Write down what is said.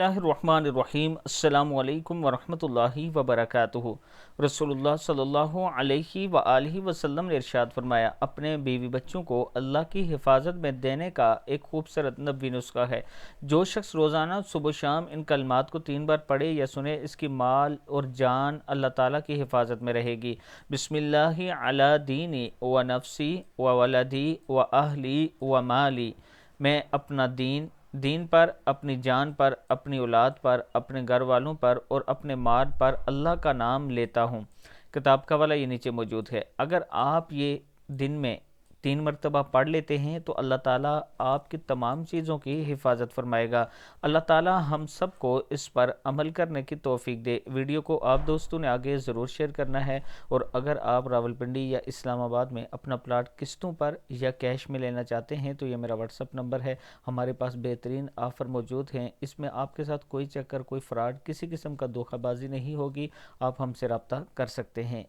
बिस्मिल्लाहिर्रहमानिर्रहीम अस्सलामु अलैकुम वरहमतुल्लाहि वबरकातुहू। रसूलुल्लाह सल्लल्लाहु अलैहि व आलिहि वसल्लम ने इरशाद फरमाया, अपने बीवी बच्चों को अल्लाह की हिफाजत में देने का एक खूबसूरत नबवी नुस्खा है। जो शख्स रोज़ाना सुबह शाम इन कलमात को 3 बार पढ़े या सुने, इसकी माल और जान अल्लाह ताला की हिफाजत में रहेगी। बिस्मिल्लाहि अला दीनी व नफ्सी व वलदी व अहली व माली। मैं अपना दीन पर, अपनी जान पर, अपनी औलाद पर, अपने घर वालों पर और अपने माल पर अल्लाह का नाम लेता हूँ। किताब का वाला ये नीचे मौजूद है। अगर आप ये दिन में 3 मरतबा पढ़ लेते हैं तो अल्लाह ताला आपकी तमाम चीज़ों की हिफाजत फरमाएगा। अल्लाह ताला हम सब को इस पर अमल करने की तौफीक दे। वीडियो को आप दोस्तों ने आगे ज़रूर शेयर करना है। और अगर आप रावलपिंडी या इस्लामाबाद में अपना प्लाट किस्तों पर या कैश में लेना चाहते हैं तो ये मेरा व्हाट्सअप नंबर है। हमारे पास बेहतरीन ऑफ़र मौजूद हैं। इसमें आपके साथ कोई चक्कर, कोई फ़्रॉड, किसी किस्म का धोखाबाजी नहीं होगी। आप हमसे रब्ता कर सकते हैं।